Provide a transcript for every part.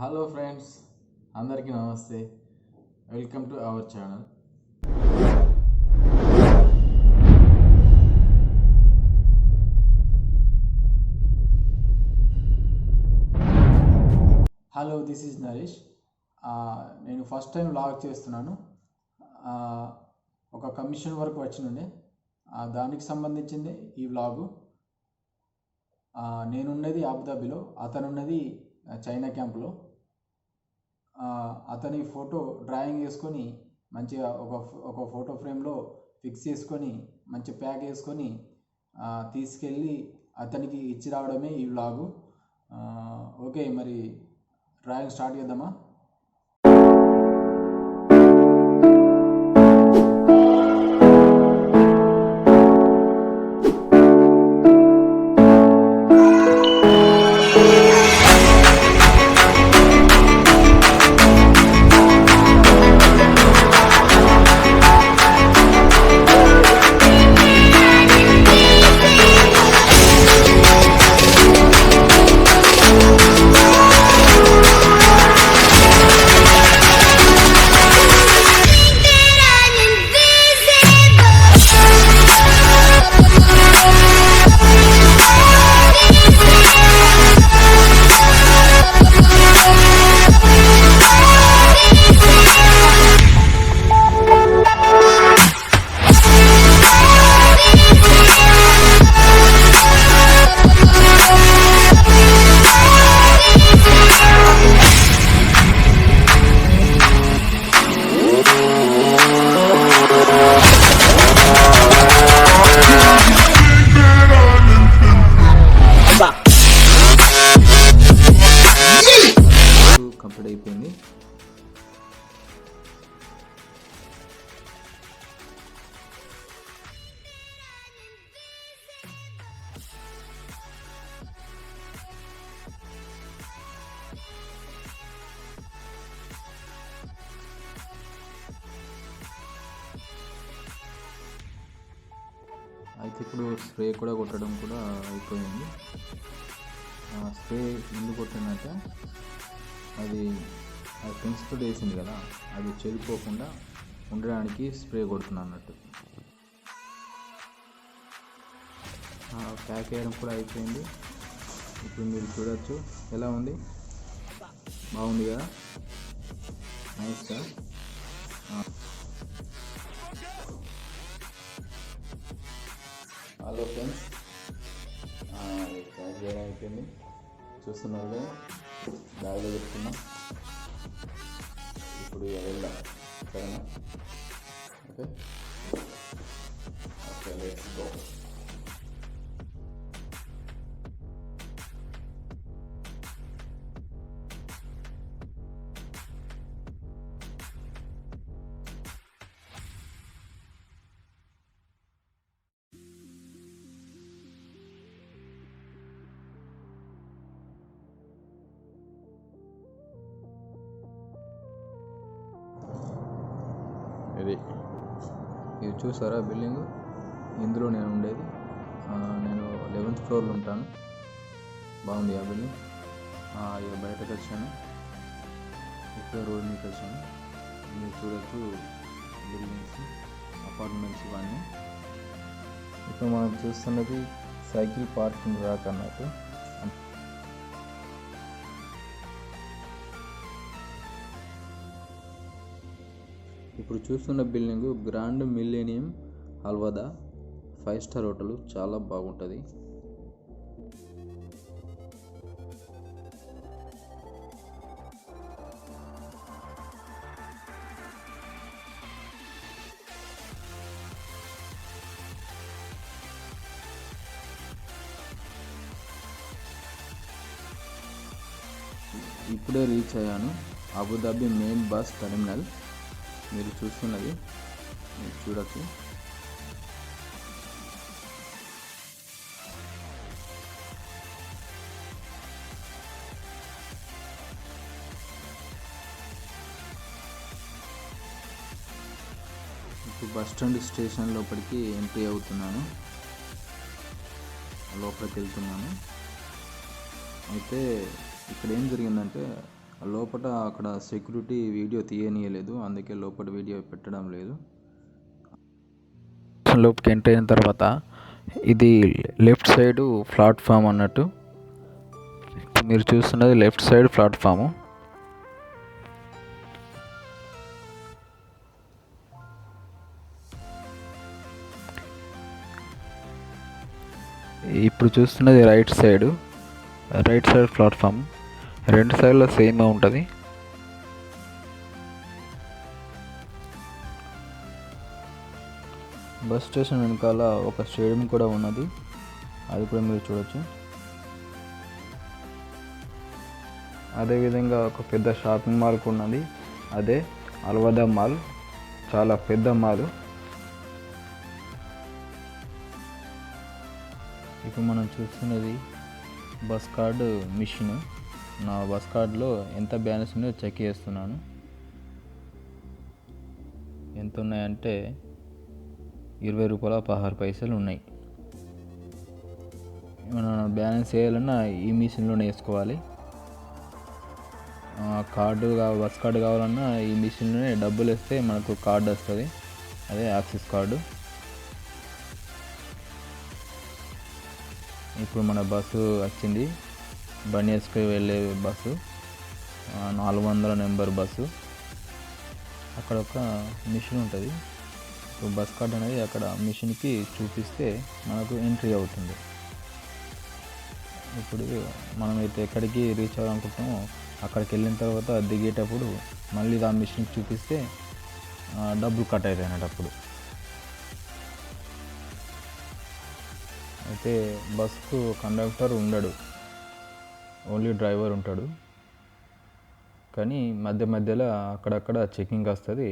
Hello friends, అందరికీ నమస్తే. Welcome to our channel. Hello, this is Naresh. నేను ఫస్ట్ టైం వ్లాగ్ చేస్తున్నాను. ఒక కమిషన్ వరకు వచ్చినుండే, దానికి సంబంధించింది ఈ వ్లాగు. నేనున్నది అబుదాబిలో, అతనున్నది చైనా క్యాంపులో. అతని ఫోటో డ్రాయింగ్ వేసుకొని మంచిగా ఒక ఫోటో ఫ్రేమ్లో ఫిక్స్ చేసుకొని మంచి ప్యాక్ వేసుకొని తీసుకెళ్ళి అతనికి ఇచ్చి రావడమే ఈ వ్లాగు. ఓకే, మరి డ్రాయింగ్ స్టార్ట్ చేద్దామా? కంప్లీట్ అయిపోయింది. అయితే ఇప్పుడు స్ప్రే కూడా కొట్టడం కూడా అయిపోయింది. స్ప్రే ఎందుకు కొట్టిందంటే అది పెన్సిల్తో వేసింది కదా, అది చెడిపోకుండా ఉండడానికి స్ప్రే కొడుతున్నాను అన్నట్టు. ప్యాక్ వేయడం కూడా అయిపోయింది. ఇప్పుడు మీరు చూడొచ్చు ఎలా ఉంది, బాగుంది కదా, నైస్గా. హలో ఫ్రెండ్స్, ప్యాక్ చేయడం అయిపోయింది. చూస్తున్నారు కదా, బ్యాగ్లో పెట్టుకున్నాం. ఇప్పుడు వెళ్దాం, సరేనా? Okay okay, let's go. ఇది చూసారా బిల్డింగ్, ఇందులో నేను ఉండేది. నేను 11th ఫ్లోర్లో ఉంటాను. బాగుంది ఆ బిల్డింగ్. ఇక బయటకు వచ్చాను, ఇక్కడ రోడ్ మీదకి వచ్చాను. మీరు చూడొచ్చు బిల్డింగ్స్, అపార్ట్మెంట్స్ ఇవన్నీ. ఇప్పుడు మనం చూస్తున్నది సైకిల్ పార్కింగ్ ర్యాక్ అన్నట్టు. ఇప్పుడు చూస్తున్న బిల్డింగు గ్రాండ్ మిలేనియం అల్వాదా 5 స్టార్ హోటల్, చాలా బాగుంటుంది. ఇప్పుడే రీచ్ అయ్యాను, అబుదాబి మెయిన్ బస్ టెర్మినల్. మీరు చూస్తున్నది మీరు చూడొచ్చు. ఇప్పుడు బస్ స్టాండ్ స్టేషన్ లోపలికి ఎంట్రీ అవుతున్నాను, లోపలికి వెళ్తున్నాను. అయితే ఇక్కడ ఏం జరిగిందంటే లోపల అక్కడ సెక్యూరిటీ వీడియో తీయనీయలేదు, అందుకే లోపల వీడియో పెట్టడం లేదు. లోపలికి ఎంటర్ అయిన తర్వాత ఇది లెఫ్ట్ సైడ్ ప్లాట్ఫామ్ అన్నట్టు. మీరు చూస్తున్నది లెఫ్ట్ సైడ్ ప్లాట్ఫాము. ఇప్పుడు చూస్తున్నది రైట్ సైడ్ ప్లాట్ఫామ్. రెండు సైడ్లో సేమ్ ఉంటుంది. బస్ స్టేషన్ వెనకాల ఒక స్టేడియం కూడా ఉన్నది, అది కూడా మీరు చూడొచ్చు. అదేవిధంగా ఒక పెద్ద షాపింగ్ మాల్ కూడా ఉన్నది, అదే అల్వదా మాల్. చాలా పెద్ద మాల్. ఇప్పుడు మనం చూస్తున్నది బస్ కార్డు మిషన్. నా బస్ కార్డులో ఎంత బ్యాలెన్స్ ఉందో చెక్ చేస్తున్నాను. ఎంత ఉన్నాయంటే 20 రూపాయల 16 పైసలు ఉన్నాయి. మనం బ్యాలెన్స్ వేయాలన్నా ఈ మిషన్లోనే వేసుకోవాలి. బస్ కార్డు కావాలన్నా ఈ మిషన్లోనే డబ్బులు వేస్తే మనకు కార్డు వస్తుంది, అదే యాక్సిస్ కార్డు. ఇప్పుడు మన బస్సు వచ్చింది, బనియస్కి వెళ్ళే బస్సు, 400 నెంబర్ బస్సు. అక్కడ ఒక మిషన్ ఉంటుంది. ఇప్పుడు బస్ కార్డ్ అనేది అక్కడ మిషన్కి చూపిస్తే మనకు ఎంట్రీ అవుతుంది. ఇప్పుడు మనమైతే ఎక్కడికి రీచ్ అవ్వాలనుకుంటామో అక్కడికి వెళ్ళిన తర్వాత దిగేటప్పుడు మళ్ళీ ఆ మిషన్కి చూపిస్తే డబ్బులు కట్ అవుతాయి అన్నప్పుడు. అయితే బస్కు కండక్టర్ ఉండడు, ఓన్లీ డ్రైవర్ ఉంటాడు. కానీ మధ్యలో అక్కడక్కడ చెకింగ్ వస్తుంది.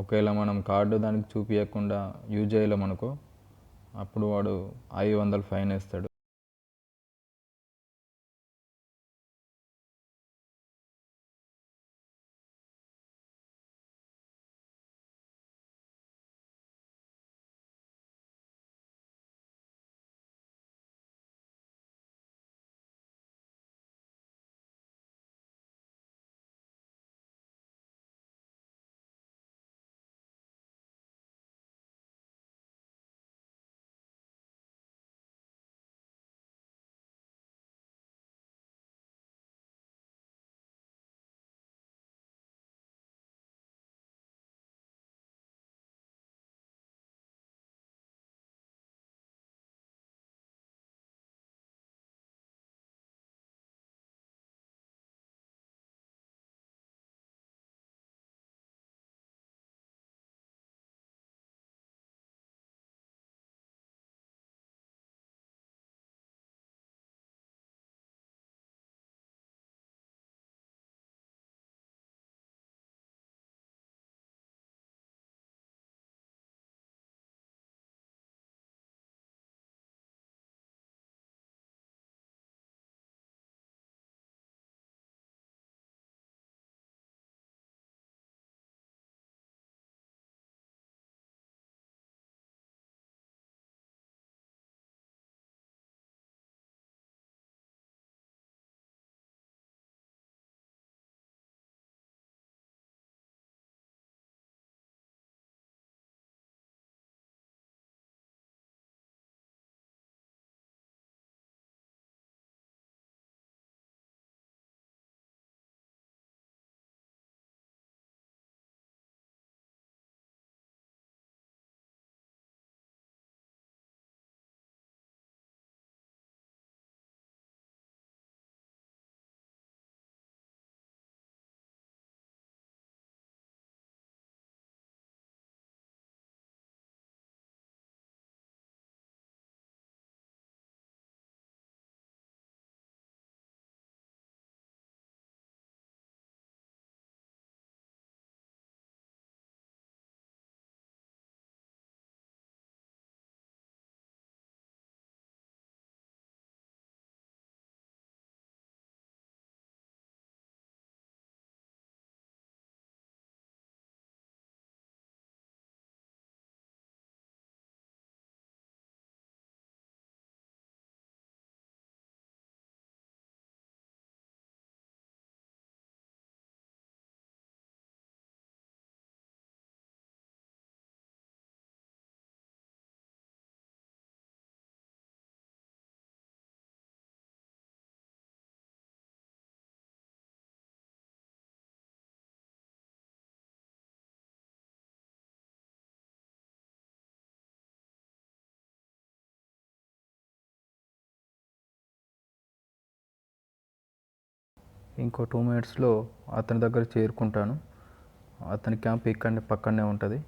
ఒకవేళ మనం కార్డు దానికి చూపించకుండా యూజ్ చేయలేమనుకో, అప్పుడు వాడు 500 ఫైన్ వేస్తాడు. ఇంకో 2 మినిట్స్లో అతని దగ్గర చేరుకుంటాను. అతని క్యాంప్ ఇక్కడనే పక్కనే ఉంటుంది.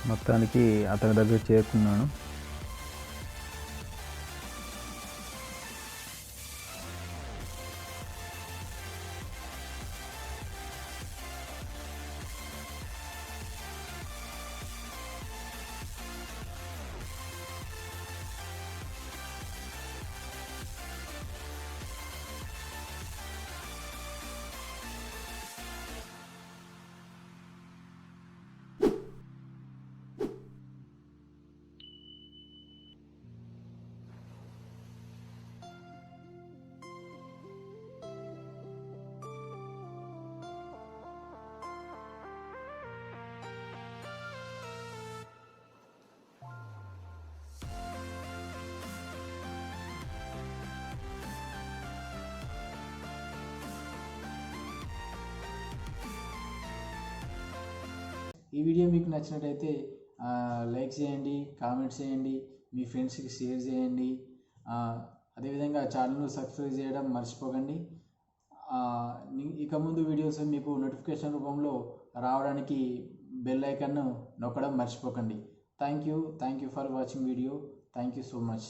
మొత్తానికి అతని దగ్గర చేరుకున్నాను. ఈ వీడియో మీకు నచ్చినట్టయితే లైక్ చేయండి, కామెంట్స్ చేయండి, మీ ఫ్రెండ్స్కి షేర్ చేయండి. అదేవిధంగా ఛానల్ను సబ్స్క్రైబ్ చేయడం మర్చిపోకండి. ఇక ముందు వీడియోస్ మీకు నోటిఫికేషన్ రూపంలో రావడానికి బెల్ ఐకాన్ను నొక్కడం మర్చిపోకండి. Thank you for watching video. Thank you so much.